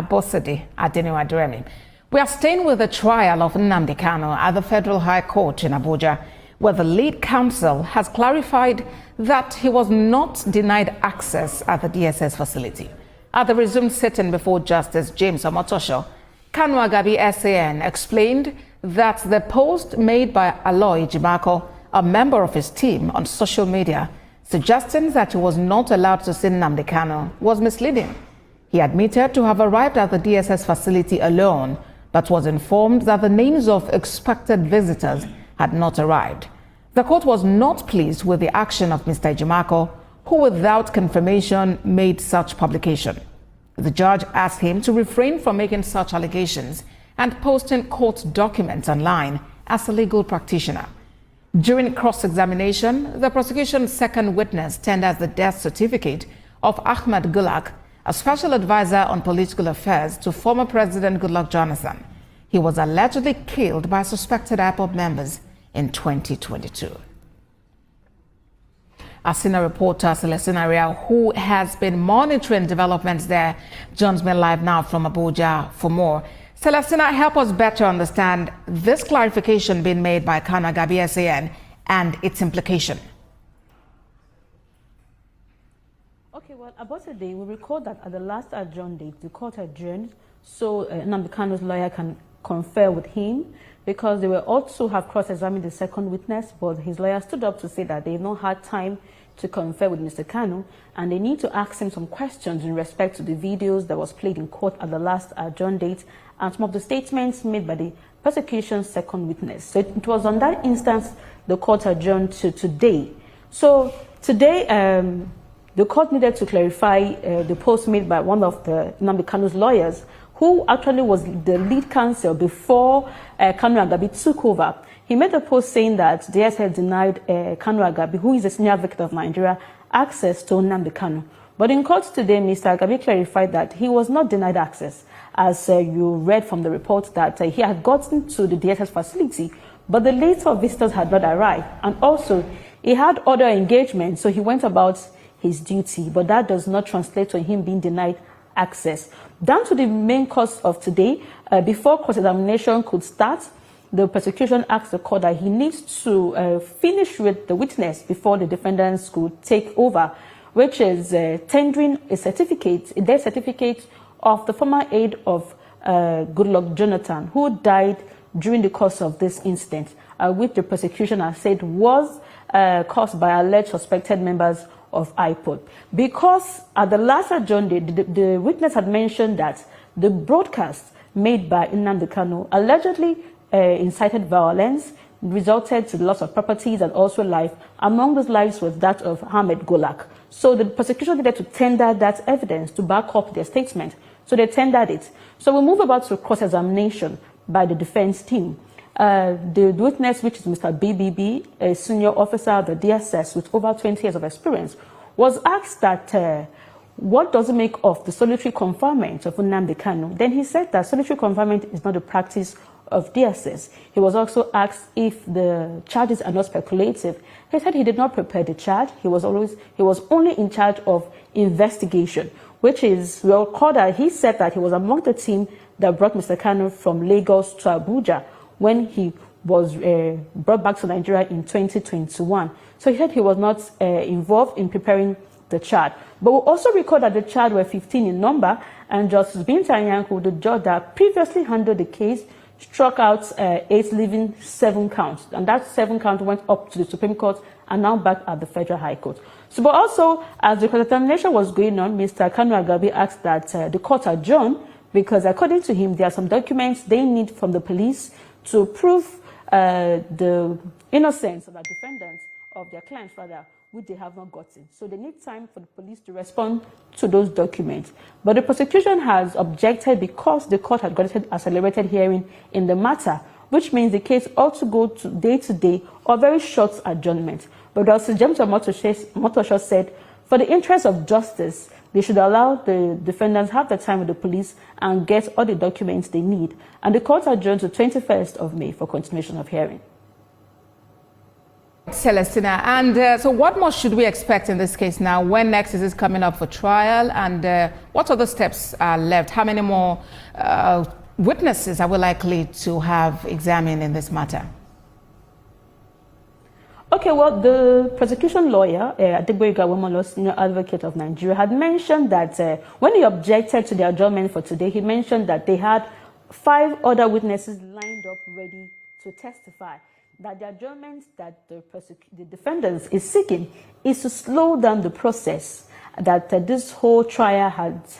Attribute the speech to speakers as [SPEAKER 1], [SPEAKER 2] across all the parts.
[SPEAKER 1] Abosede Adeniwadremi. We are staying with the trial of Nnamdi Kanu at the Federal High Court in Abuja, where the lead counsel has clarified that he was not denied access at the DSS facility. At the resumed sitting before Justice James Omotosho, Kanu Agabi SAN explained that the post made by Aloy Jimako, a member of his team, on social media, suggesting that he was not allowed to see Nnamdi Kanu, was misleading. He admitted to have arrived at the DSS facility alone, but was informed that the names of expected visitors had not arrived. The court was not pleased with the action of Mr. Jimako, who without confirmation made such publication. The judge asked him to refrain from making such allegations and posting court documents online as a legal practitioner. During cross-examination, the prosecution's second witness tendered the death certificate of Ahmed Gulak, a special advisor on political affairs to former President Goodluck Jonathan. He was allegedly killed by suspected Ipob members in 2022. Our senior reporter, Celestina Rial, who has been monitoring developments there, joins me live now from Abuja for more. Celestina, help us better understand this clarification being made by Kanu Agabi SAN and its implication.
[SPEAKER 2] Okay, well, about today, we recall that at the last adjourned date, the court adjourned so Nnamdi Kanu's lawyer can confer with him, because they were also have cross-examined the second witness, but his lawyer stood up to say that they've not had time to confer with Mr. Kanu, and they need to ask him some questions in respect to the videos that was played in court at the last adjourned date and some of the statements made by the prosecution's second witness. So it was on that instance the court adjourned to today. So today, the court needed to clarify the post made by one of the Nnamdi Kanu's lawyers, who actually was the lead counsel before Kanu Agabi took over. He made a post saying that DSS had denied Kanu Agabi, who is a senior advocate of Nigeria, access to Nnamdi Kanu. But in court today, Mr. Agabi clarified that he was not denied access, as you read from the report that he had gotten to the DSS facility, but the list of visitors had not arrived. And also, he had other engagements, so he went about his duty, but that does not translate to him being denied access. Down to the main course of today, before cross-examination could start, the prosecution asked the court that he needs to finish with the witness before the defendants could take over, which is tendering a certificate, a death certificate of the former aide of Goodluck Jonathan, who died during the course of this incident, which the prosecution has said was caused by alleged suspected members of Ipob. Because at the last adjourned date, the witness had mentioned that the broadcast made by Nnamdi Kanu allegedly incited violence, resulted to the loss of properties and also life. Among those lives was that of Ahmed Gulak. So the prosecution needed to tender that evidence to back up their statement. So they tendered it. So we move about to cross-examination by the defense team. The witness, which is Mr. BBB, a senior officer of the DSS with over 20 years of experience, was asked that what does it make of the solitary confinement of Nnamdi Kanu? Then he said that solitary confinement is not a practice of DSS. He was also asked if the charges are not speculative. He said he did not prepare the charge. He was only in charge of investigation, which is, well, recall that he said that he was among the team that brought Mr. Kanu from Lagos to Abuja when he was brought back to Nigeria in 2021. So he said he was not involved in preparing the charge. But we also recall that the charge were 15 in number, and Justice Binta Anyanku, the judge that previously handled the case, struck out 8, leaving 7 counts. And that 7 count went up to the Supreme Court and now back at the Federal High Court. So, but also, as the cross-examination was going on, Mr. Kanu Agabi asked that the court adjourn, because according to him, there are some documents they need from the police to prove the innocence of the defendants, of their clients rather, which they have not gotten. So they need time for the police to respond to those documents. But the prosecution has objected because the court had granted accelerated hearing in the matter, which means the case ought to go to day or very short adjournment. But Justice James Omotosho said, for the interest of justice, they should allow the defendants have the time with the police and get all the documents they need. And the court adjourned to 21st of May for continuation of hearing.
[SPEAKER 1] Celestina, and so what more should we expect in this case now? When next is this coming up for trial, and what other steps are left? How many more witnesses are we likely to have examined in this matter?
[SPEAKER 2] Okay, well, the prosecution lawyer, Adegboyega Awomolo, senior advocate of Nigeria, had mentioned that when he objected to the adjournment for today, he mentioned that they had 5 other witnesses lined up ready to testify. That the adjournment that the defendants is seeking is to slow down the process, that this whole trial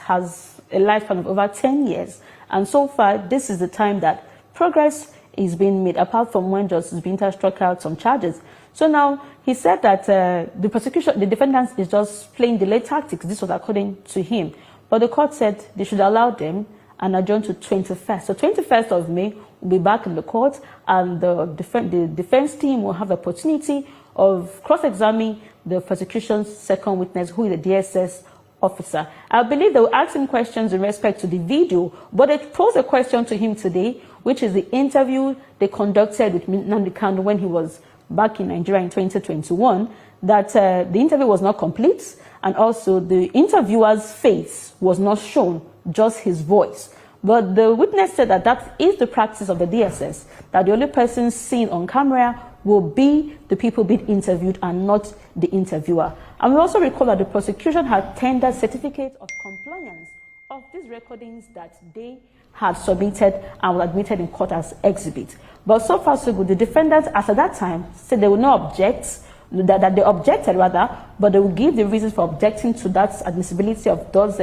[SPEAKER 2] has a lifespan of over 10 years. And so far, this is the time that progress is being made, apart from when Justice Binta struck out some charges. So now, he said that the defendants is just playing delay tactics. This was according to him. But the court said they should allow them and adjourn to 21st. So 21st of May, will be back in the court, and the defense team will have the opportunity of cross-examining the prosecution's second witness, who is the DSS officer. I believe they will ask him questions in respect to the video, but they posed a question to him today, which is the interview they conducted with Nnamdi Kanu when he was back in Nigeria in 2021, that the interview was not complete, and also the interviewer's face was not shown, just his voice. But the witness said that that is the practice of the DSS, that the only person seen on camera will be the people being interviewed and not the interviewer. And we also recall that the prosecution had tendered certificates of compliance of these recordings that they had submitted and were admitted in court as exhibit. But so far so good. The defendants, as at that time, said they would not object, that they objected rather, but they will give the reasons for objecting to that admissibility of those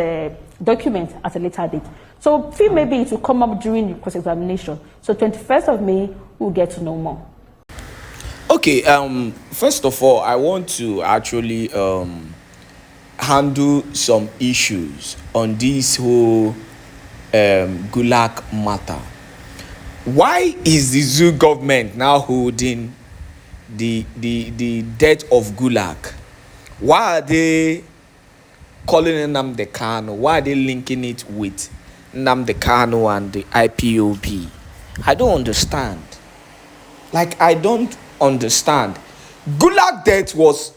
[SPEAKER 2] documents at a later date. So feel maybe it will come up during the cross-examination. So 21st of May, we'll get to know more.
[SPEAKER 3] Okay, first of all, I want to actually handle some issues on this whole Gulak matter. Why is the zoo government now holding the death of Gulak? Why are they calling Nnamdi Kanu? Why are they linking it with Nnamdi Kanu and the IPOB? I don't understand. Like, I don't understand. Gulak death was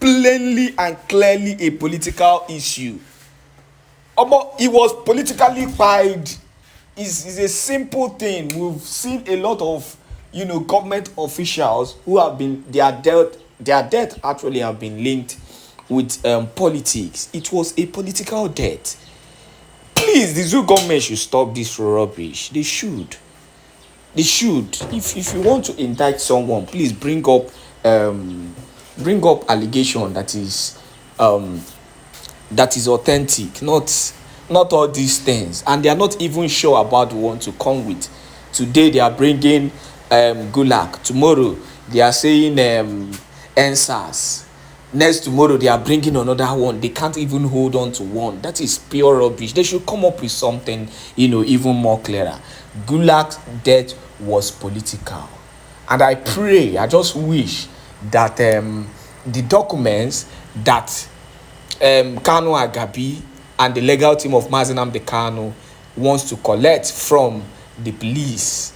[SPEAKER 3] plainly and clearly a political issue. It was politically tied. It's a simple thing. We've seen a lot of government officials who have been their death actually have been linked with politics. It was a political death. Please, the zoo government should stop this rubbish. They should. If you want to indict someone, please bring up allegation that is authentic, not all these things. And they are not even sure about the one to come with. Today they are bringing Gulak. Tomorrow they are saying NSAS. Next tomorrow they are bringing another one. They can't even hold on to one. That is pure rubbish. They should come up with something even more clearer. Gulak's death was political, and I just wish that the documents that Kanu Agabi and the legal team of Nnamdi Kanu wants to collect from the police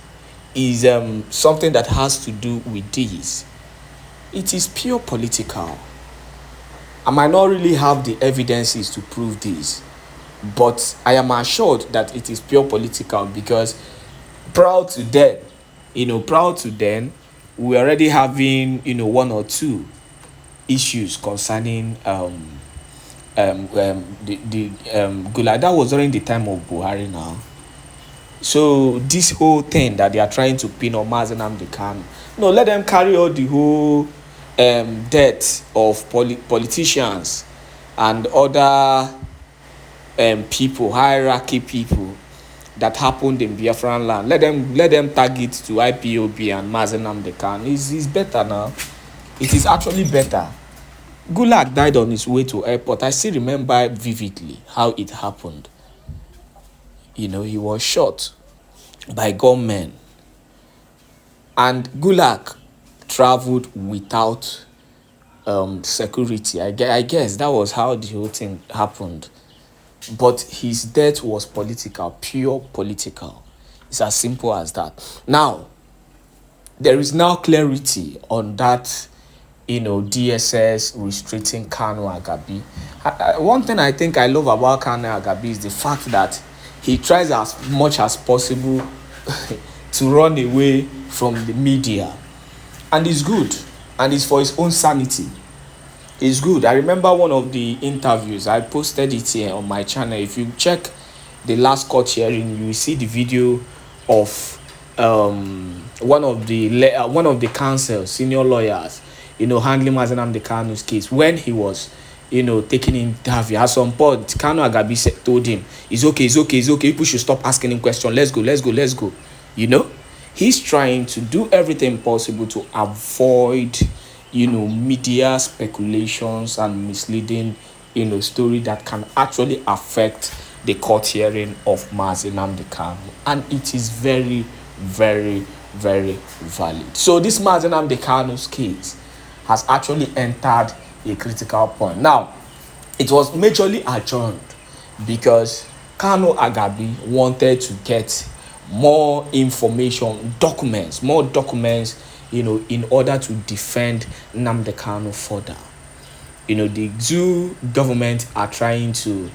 [SPEAKER 3] is something that has to do with this. It is pure political. I might not really have the evidences to prove this, but I am assured that it is pure political, because prior to then, we already having one or two issues concerning the Gulak. That was during the time of Buhari now. So this whole thing that they are trying to pin on Nnamdi Kanu, no, let them carry out the whole death of politicians and other people, hierarchy people that happened in Biafran land. Let them target to IPOB and Nnamdi Kanu. It's better now. It is actually better. Gulak died on his way to airport. I still remember vividly how it happened. He was shot by gunmen, and Gulak traveled without security. I guess that was how the whole thing happened. But his death was political, pure political. It's as simple as that. Now, there is now clarity on that, DSS restricting Kanu Agabi. One thing I think I love about Kanu Agabi is the fact that he tries as much as possible to run away from the media. And it's good. And it's for his own sanity. It's good. I remember one of the interviews, I posted it here on my channel. If you check the last court hearing, you will see the video of one of the counsel, senior lawyers, handling Nnamdi Kanu's case when he was, taking interview. At some point, Kanu Agabi told him, it's okay. People should stop asking him questions. Let's go. He's trying to do everything possible to avoid, media speculations and misleading, story that can actually affect the court hearing of Nnamdi Kanu. And it is very, very, very valid. So this Nnamdi Kanu's case has actually entered a critical point. Now, it was majorly adjourned because Kanu Agabi wanted to get more information, more documents, in order to defend Nnamdi Kanu further. The zoo government are trying to,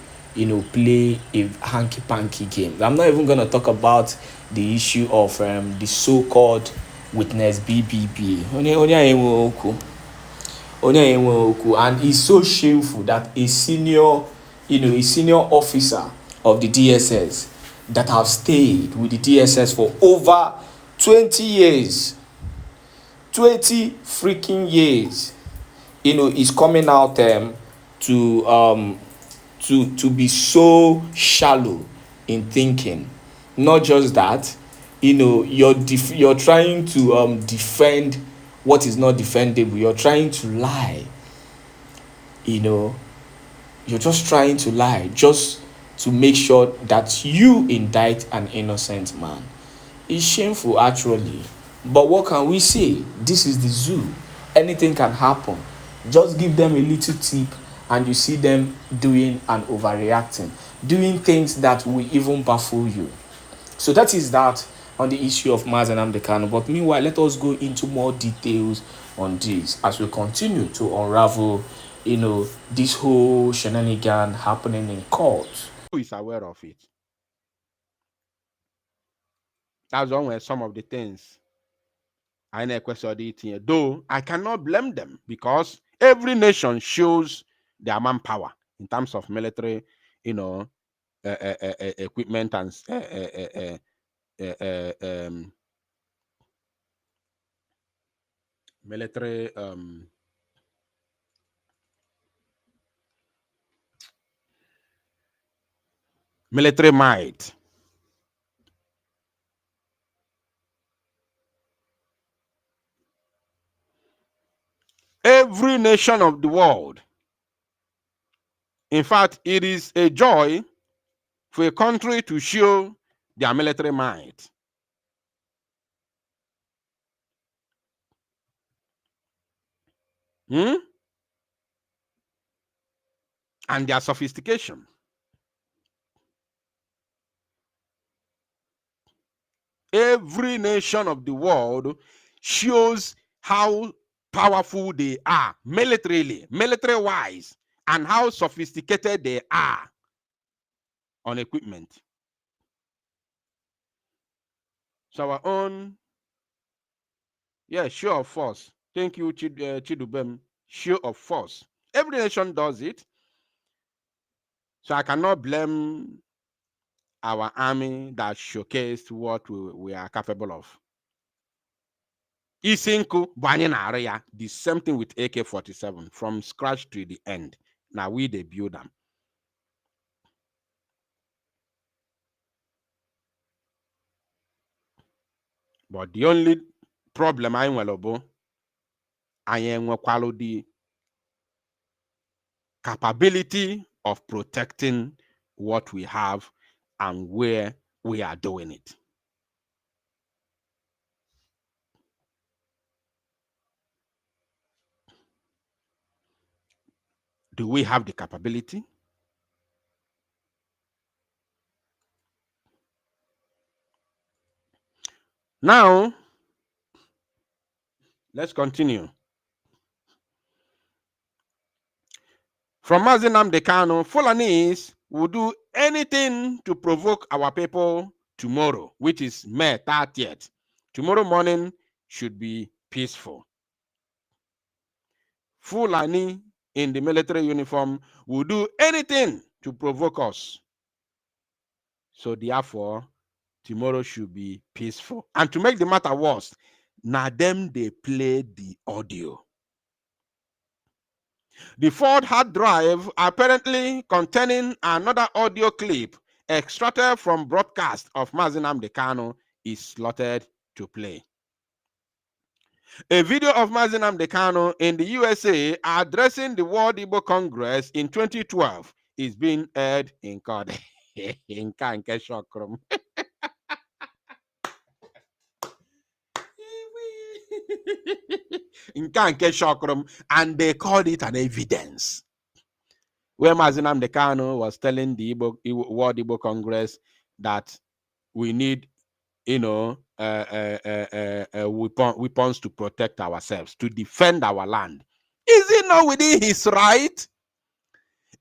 [SPEAKER 3] play a hanky-panky game. I'm not even going to talk about the issue of the so-called witness BBB. And it's so shameful that a senior officer of the DSS that have stayed with the DSS for over 20 years, 20 freaking years, is coming out to be so shallow in thinking. Not just that, you're trying to defend what is not defendable. You're trying to lie. You're just trying to lie just to make sure that you indict an innocent man. It's shameful, actually. But what can we say? This is the zoo. Anything can happen. Just give them a little tip and you see them doing and overreacting, doing things that will even baffle you. So that is that on the issue of Nnamdi Kanu. But meanwhile, let us go into more details on this as we continue to unravel, this whole shenanigan happening in court.
[SPEAKER 4] Who is aware of it? That's one where some of the things I know question it, though I cannot blame them because every nation shows their manpower in terms of military, equipment and military military might. Every nation of the world. In fact, it is a joy for a country to show their military might. And their sophistication. Every nation of the world shows how powerful they are militarily, military-wise, and how sophisticated they are on equipment. So our own, show of force. Thank you, Chidubem. Show of force. Every nation does it. So I cannot blame our army that showcased what we are capable of. Isinku Banyana area, the same thing with AK-47 from scratch to the end. Now we they build them. But the only problem I am the capability of protecting what we have and where we are doing it. Do we have the capability? Now, Let's continue. From Nnamdi Kanu, Fulanis will do anything to provoke our people tomorrow, which is May 30th. Tomorrow morning should be peaceful. Fulani in the military uniform will do anything to provoke us. So therefore, tomorrow should be peaceful. And to make the matter worse, now them they played the audio. The Ford hard drive, apparently containing another audio clip extracted from broadcast of Nnamdi Kanu, is slotted to play. A video of Nnamdi Kanu in the USA addressing the World Igbo Congress in 2012 is being aired in court. And they called it an evidence. Where Nnamdi Kanu was telling the World Igbo Congress that we need, weapons to protect ourselves, to defend our land. Is it not within his right?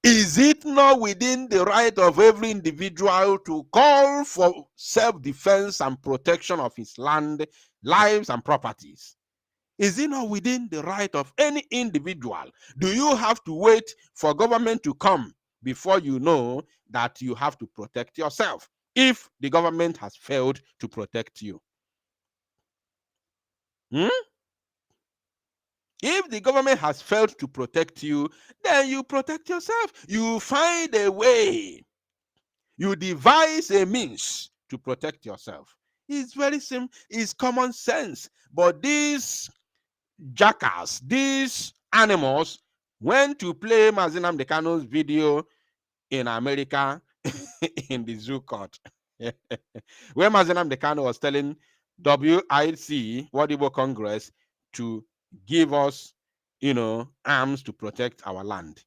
[SPEAKER 4] Is it not within the right of every individual to call for self-defense and protection of his land, lives, and properties? Is it not within the right of any individual? Do you have to wait for government to come before you know that you have to protect yourself if the government has failed to protect you? If the government has failed to protect you, then you protect yourself. You find a way. You devise a means to protect yourself. It's very simple. It's common sense. But these jackals, these animals, went to play Nnamdi Kanu's video in America in the zoo court, where Nnamdi Kanu was telling WIC, World Igbo Congress, to give us, arms to protect our land.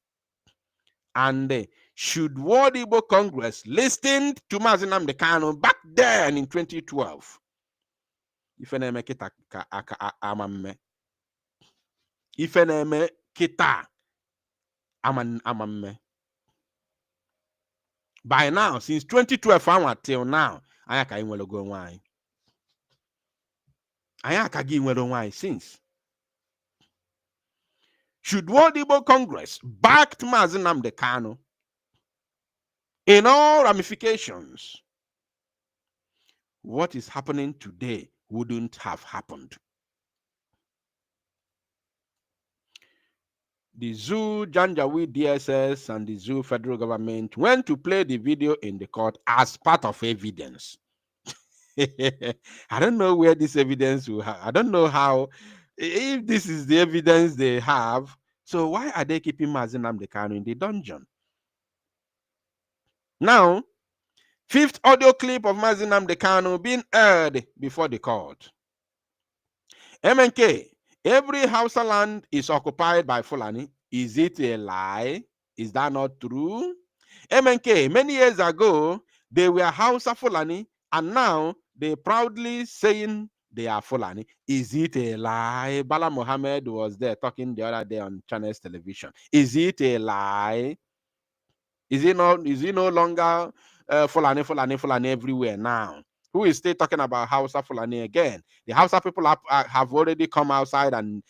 [SPEAKER 4] And should World Igbo Congress listen to Nnamdi Kanu back then in 2012? Ife na-eme kita ka aka amamme. Ife na-eme kita amamme. By now, since 2012 till now, anya ka inwelo go nwanyị. Anya ka gi inwelo nwanyị since. Should World Igbo Congress back Nnamdi Kanu in all ramifications, what is happening today wouldn't have happened. The Zoo, Janjaweed DSS, and the Zoo federal government went to play the video in the court as part of evidence. I don't know where this evidence will have. I don't know how, if this is the evidence they have. So why are they keeping Nnamdi Kanu in the dungeon? Now, fifth audio clip of Nnamdi Kanu being aired before the court. MNK, every Hausa land is occupied by Fulani. Is it a lie? Is that not true? MNK, many years ago, they were Hausa Fulani, and now they proudly saying they are Fulani. Is it a lie? Bala Mohammed was there talking the other day on Channels Television. Is it a lie? Is it no longer Fulani everywhere now? Who is still talking about Hausa Fulani again? The Hausa people have already come outside and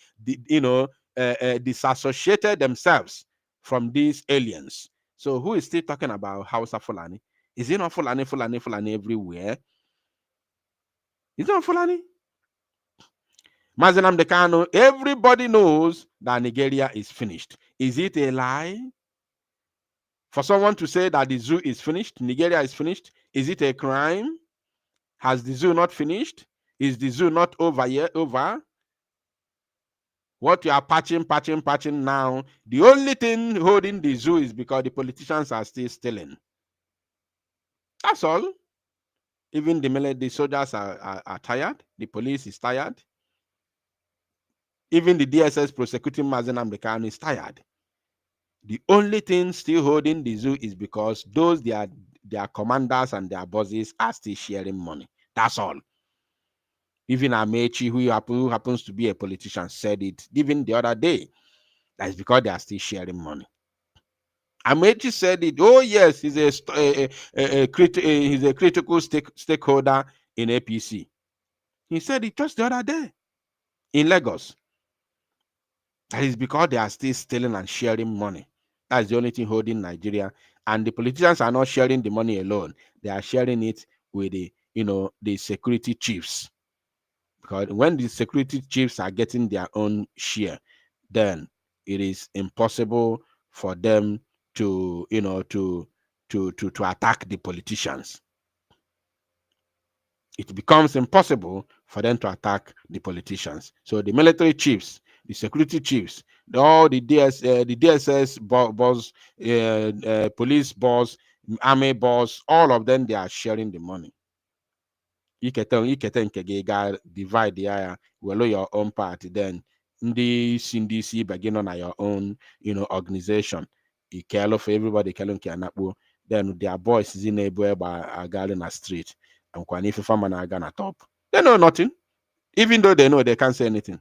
[SPEAKER 4] disassociated themselves from these aliens. So who is still talking about Hausa Fulani? Is it not Fulani everywhere? Is it not Fulani? Nnamdi Kanu, everybody knows that Nigeria is finished. Is it a lie? For someone to say that the zoo is finished, Nigeria is finished, is it a crime? Has the zoo not finished? Is the zoo not over yet? Over? What you are patching now, the only thing holding the zoo is because the politicians are still stealing. That's all. Even the soldiers are tired. The police is tired. Even the DSS prosecuting Nnamdi Kanu is tired. The only thing still holding the zoo is because their commanders and their bosses are still sharing money. That's all. Even Amechi, who happens to be a politician, said it even the other day. That's because they are still sharing money. Amechi said it. Oh yes, he's a critical stakeholder in APC. He said it just the other day in Lagos. That is because they are still stealing and sharing money. That's the only thing holding Nigeria. And the politicians are not sharing the money alone. They are sharing it with the security chiefs. Because when the security chiefs are getting their own share, then it is impossible for them to attack the politicians. It becomes impossible for them to attack the politicians. So the military chiefs, the security chiefs, all the DSS boss, police boss, army boss, all of them, they are sharing the money. You can divide the area, well, your own part, then CNDC begin on your own, organization. You care for everybody, then their boys is in a boy by a girl in the street. And when if a farmer are gonna top, they know nothing, even though they know they can't say anything.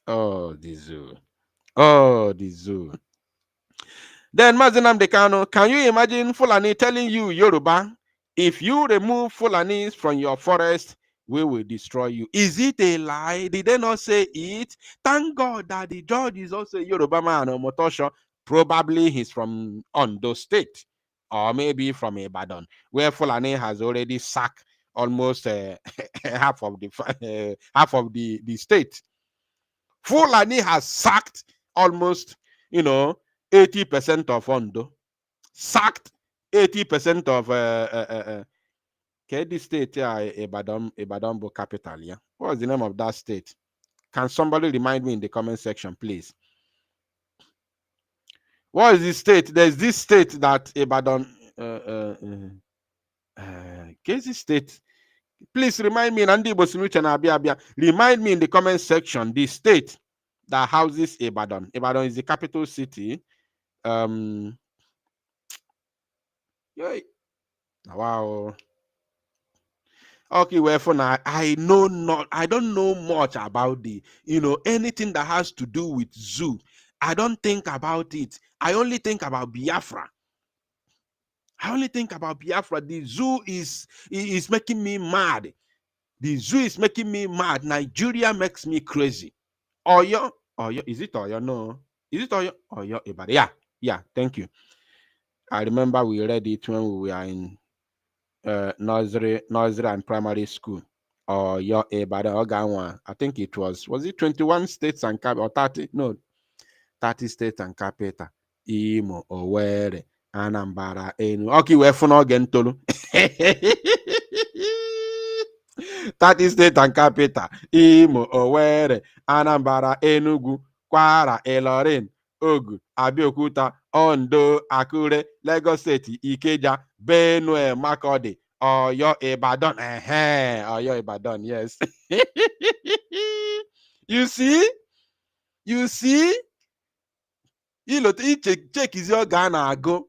[SPEAKER 4] Oh, the zoo. Oh, the zoo. Then Nnamdi Kanu, can you imagine Fulani telling you, Yoruba, if you remove Fulanis from your forest, we will destroy you? Is it a lie? Did they not say it? Thank God that the judge is also a Yoruba man, or Motosho. Probably he's from Ondo State, or maybe from Ibadan, where Fulani has already sacked almost half of the state. Fulani has sacked almost 80% of Ondo, sacked 80% of the state, Ibadan capital. Yeah, what's the name of that state? Can somebody remind me in the comment section, please? What is the state? There's this state that Ibadan, Kezi state. Please remind me, remind me in the comment section the state that houses Ibadan. Ibadan is the capital city. Wow. Okay, well, for now, I don't know much about the, anything that has to do with zoo. I don't think about it. I only think about Biafra. The zoo is making me mad. The zoo is making me mad. Nigeria makes me crazy. Oyo, is it Oyo? No. Is it Oyo? Oyo, Ibadan. Yeah, thank you. I remember we read it when we were in nursery and primary school. Oyo, Ibadan, Oganwa. I think it was it 21 states and capital, or 30? No, 30 states and capital. Imo, Owerri, Anambra, Enu. Okay, we're for again, Tolu. 30 states and capital. Imo, Owerri, Anambra, Enugu, Kwara, Ilorin, Ogun, Abeokuta, Ondo, Akure, Lagos State, Ikeja, Benue, Makurdi, Oyo, Ibadan. Oyo, Ibadan, yes. You see? Check is your Ghana go.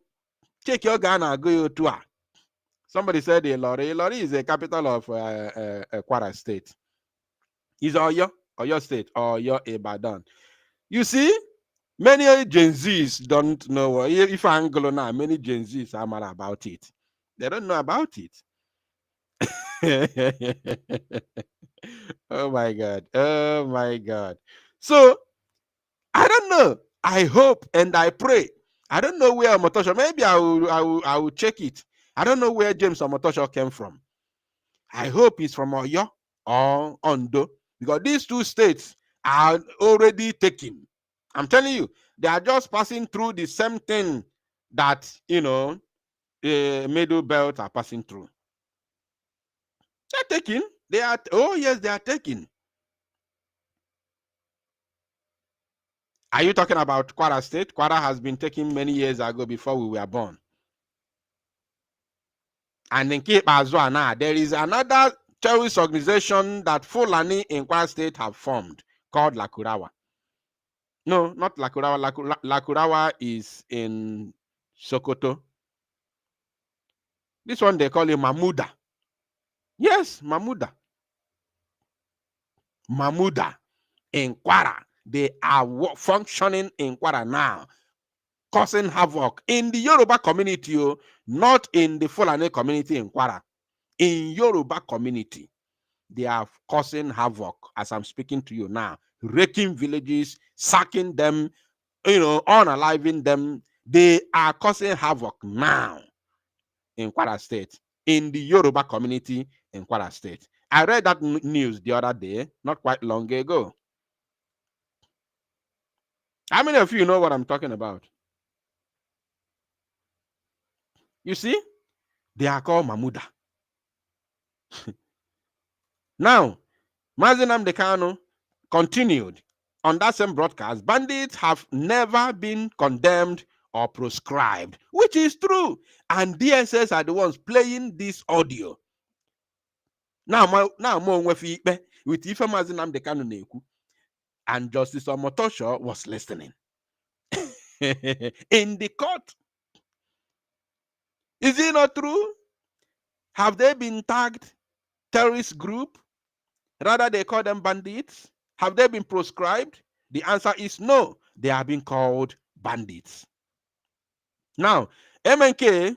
[SPEAKER 4] Check your Ghana go you too. Somebody said Ilori. Ilori is the capital of Kwara State. Is Oyo State, Oyo, Ibadan. You see, many Gen Zs don't know. If Anglo now, many Gen Zs are mad about it. They don't know about it. Oh my God. So I don't know. I hope and I pray. I don't know where Omotosho. Maybe I will check it. I don't know where James Omotosho came from. I hope he's from Oyo or Ondo, because these two states are already taken. I'm telling you, they are just passing through the same thing that Middle Belt are passing through. They're taking. They are. Oh yes, they are taking. Are you talking about Kwara State? Kwara has been taken many years ago, before we were born. And in Cape Azua now, there is another terrorist organization that Fulani in Kwara State have formed, called Lakurawa. No, not Lakurawa. Lakurawa is in Sokoto. This one they call it Mamuda. Yes, Mamuda. Mamuda in Kwara. They are functioning in Kwara now, causing havoc in the Yoruba community, not in the Fulani community in Kwara. In Yoruba community, they are causing havoc as I'm speaking to you now, raking villages, sacking them, unaliving them. They are causing havoc now in Kwara State, in the Yoruba community in Kwara State. I read that news the other day, not quite long ago. How many of you know what I'm talking about? You see, they are called Mamuda. Now, Nnamdi Kanu continued on that same broadcast. Bandits have never been condemned or proscribed, which is true. And DSS are the ones playing this audio. Now, more with Ife Nnamdi Kanu na-ekwu, and Justice Omotosho was listening in the court. Is it not true? Have they been tagged terrorist group? Rather, they call them bandits. Have they been proscribed? The answer is no. They are being called bandits. Now, MNK,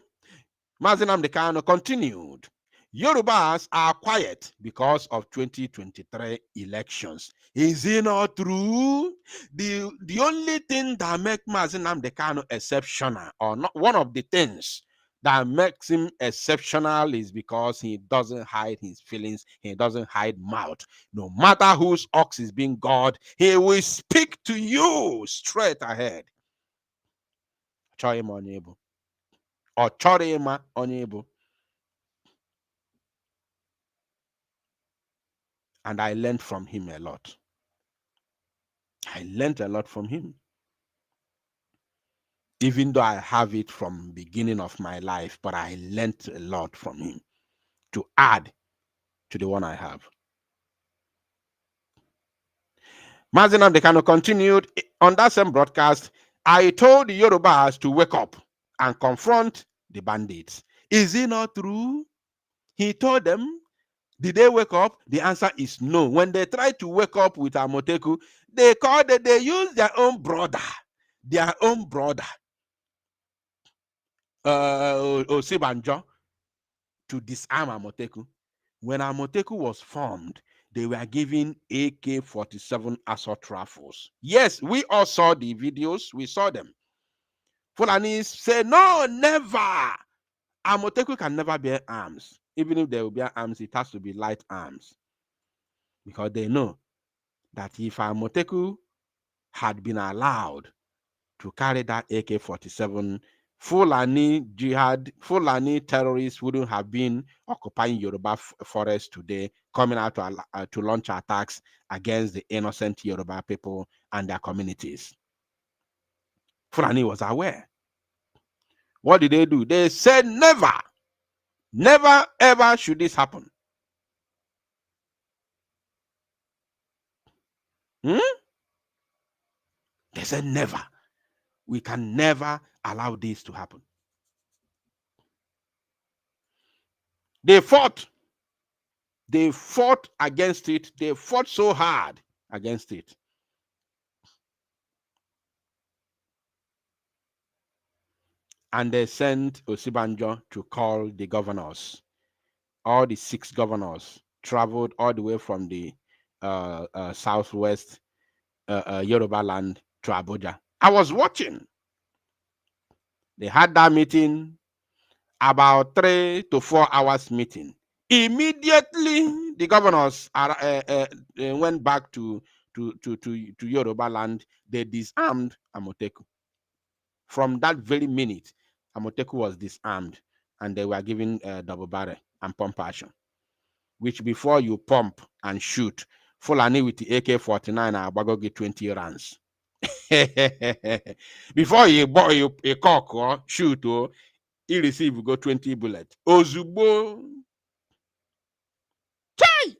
[SPEAKER 4] Nnamdi Kanu, continued. Yorubas are quiet because of 2023 elections. Is it not true? The only thing that makes Nnamdi Kanu exceptional, or not one of the things that makes him exceptional, is because he doesn't hide his feelings. He doesn't hide mouth. No matter whose ox is being God, he will speak to you straight ahead. Chorima unable. Or Chorima unable. And I learned from him a lot. I learned a lot from him. Even though I have it from beginning of my life, but I learned a lot from him to add to the one I have. Nnamdi Kanu continued on that same broadcast. I told the Yorubas to wake up and confront the bandits. Is it not true? He told them. Did they wake up? The answer is no. When they try to wake up with Amoteku, they use their own brother, Osibanjo, to disarm Amoteku. When Amoteku was formed, they were given AK-47 assault rifles. Yes, we all saw the videos. We saw them. Fulanis say, no, never. Amoteku can never bear arms. Even if they will bear arms, it has to be light arms. Because they know that if Amoteku had been allowed to carry that AK-47, Fulani terrorists wouldn't have been occupying Yoruba forest today, coming out to launch attacks against the innocent Yoruba people and their communities. Fulani was aware. What did they do? They said, never, ever should this happen. They said, never. We can never allow this to happen. They fought against it. They fought so hard against it. And they sent Osibanjo to call the governors. All the 6 governors traveled all the way from the southwest Yoruba land to Abuja. I was watching. They had that meeting, about 3 to 4 hours meeting. Immediately, the governors went back to Yoruba land. They disarmed Amoteku. From that very minute, Amoteku was disarmed, and they were given double barrel and pump action, which before you pump and shoot, Fulani with the AK-49 Agbago get 20 rounds. Before you buy a cock or shoot, he receive go 20 bullets. Ozubo. Chai!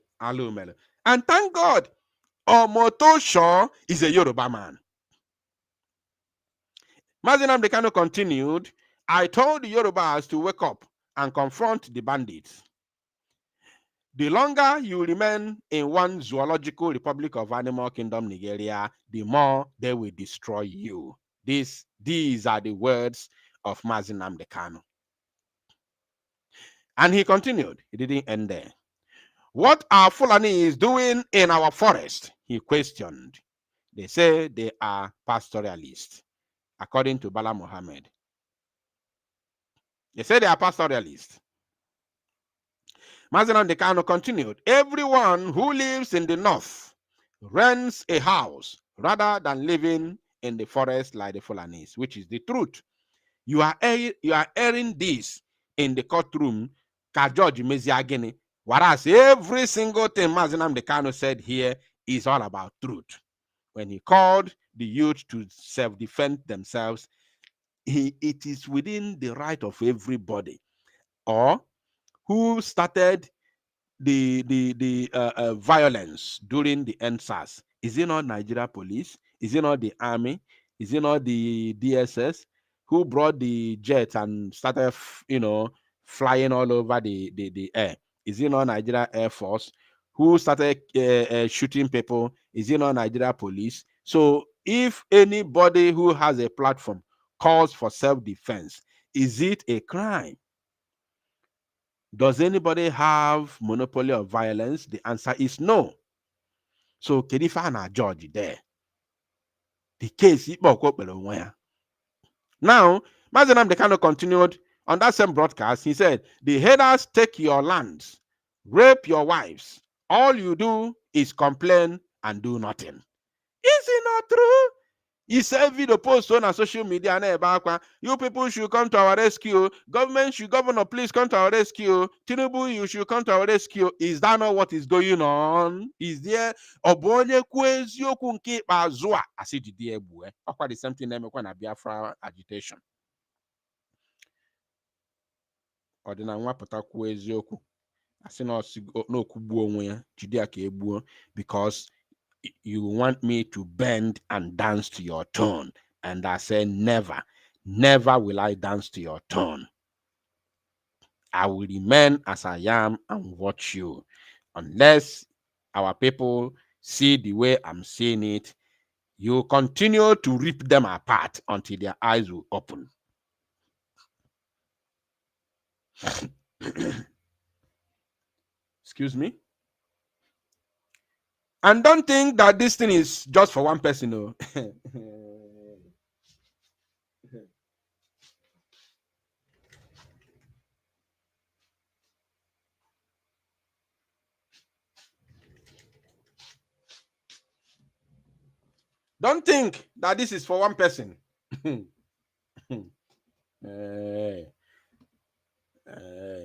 [SPEAKER 4] And thank God, Omotosho is a Yoruba man. Nnamdi Kanu continued, I told the Yorubas to wake up and confront the bandits. The longer you remain in one zoological republic of animal kingdom, Nigeria, the more they will destroy you. These are the words of Nnamdi Kanu. And he continued. He didn't end there. What are Fulani doing in our forest? He questioned. They say they are pastoralists, according to Bala Mohammed. They say they are pastoralists. Nnamdi Kanu continued. Everyone who lives in the north rents a house rather than living in the forest like the Fulanis, which is the truth. You are airing this in the courtroom, George Meziagini, whereas every single thing Nnamdi Kanu said here is all about truth. When he called the youth to self-defend themselves, it is within the right of everybody. Or who started the violence during the NSAS? Is it not Nigeria police? Is it not the army? Is it not the DSS? Who brought the jets and started, flying all over the air? Is it not Nigeria Air Force? Who started shooting people? Is it not Nigeria police? So if anybody who has a platform calls for self-defense, is it a crime? Does anybody have monopoly of violence? The answer is no. So Kedifana George there. The case now, Nnamdi Kanu continued on that same broadcast. He said, the headers take your lands, rape your wives. All you do is complain and do nothing. Is it not true? He said video post on social media. You people should come to our rescue. Government should, governor, please come to our rescue. Tinubu, you should come to our rescue. Is that not what is going on? Is there obonye kwezioku nke azua? I said the ebu. The same thing them when Biafra agitation. Ordina nwa pụta kwezioku. I say no kubu onwe ya. Jide aka ebu because you want me to bend and dance to your tone. And I said, never, never will I dance to your tone. I will remain as I am and watch you. Unless our people see the way I'm seeing it, you continue to rip them apart until their eyes will open. Excuse me? And don't think that this thing is just for one person. No. Don't think that this is for one person.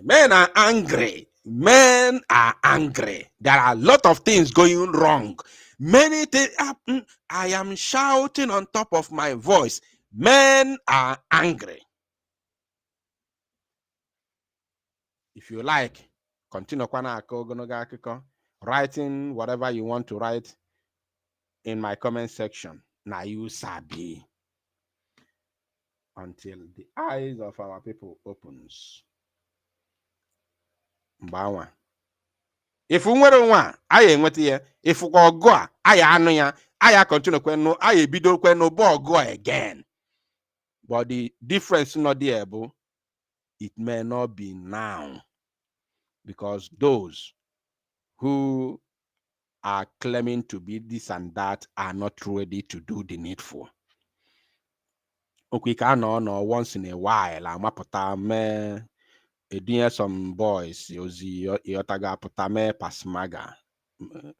[SPEAKER 4] Men are angry. Men are angry. There are a lot of things going wrong. Many things happen. I am shouting on top of my voice. Men are angry. If you like, continue writing whatever you want to write in my comment section. Now you sabi. Until the eyes of our people opens. Mbawa. If we nwere nwa, aya enweta ya. If we go a, aya anu ya. Aya continue kwenu, aya bido kwenu bo go again. But the difference not there, it may not be now. Because those who are claiming to be this and that are not ready to do the needful. Okay, no, once in a while, I'm up me. Some boys, yotaga putame pasmaga.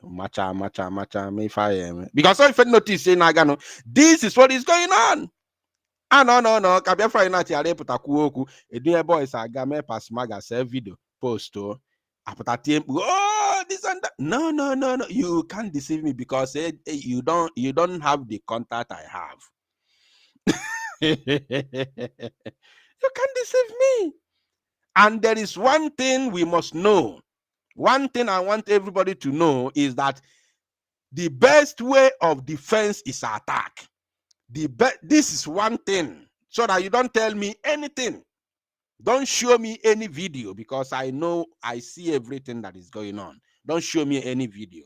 [SPEAKER 4] Macha, me fire. Because if you notice, Nagano, this is what is going on. Ah, no. Kabia Friday night, yare putakuoku. Edie boys are game pasmaga, say video, post to. Oh, this and that. No. You can't deceive me because you don't have the contact I have. You can't deceive me. And there is one thing we must know. One thing I want everybody to know is that the best way of defense is attack. This is one thing, so that you don't tell me anything. Don't show me any video because I know I see everything that is going on. Don't show me any video.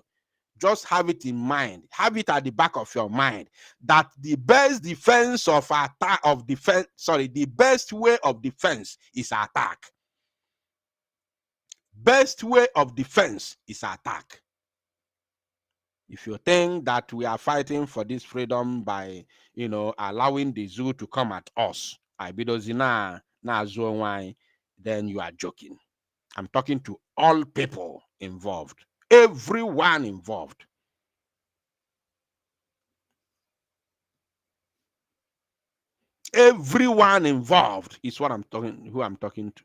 [SPEAKER 4] Just have it in mind. Have it at the back of your mind that the best defense of attack the best way of defense is attack. Best way of defense is attack. If you think that we are fighting for this freedom by, allowing the zoo to come at us, then you are joking. I'm talking to all people involved, everyone involved. Everyone involved is who I'm talking to.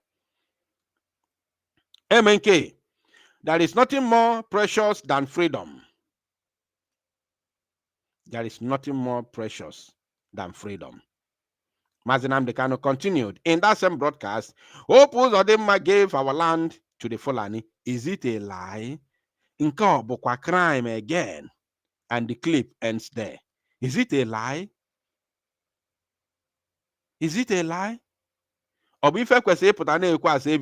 [SPEAKER 4] MNK, there is nothing more precious than freedom. There is nothing more precious than freedom. Nnamdi Kanu continued. In that same broadcast, Hope Uzodimma gave our land to the Fulani. Is it a lie? Nke bukwa crime again. And the clip ends there. Is it a lie? Is it a lie? Obife kwesịrị ịpụta na-ekwu asị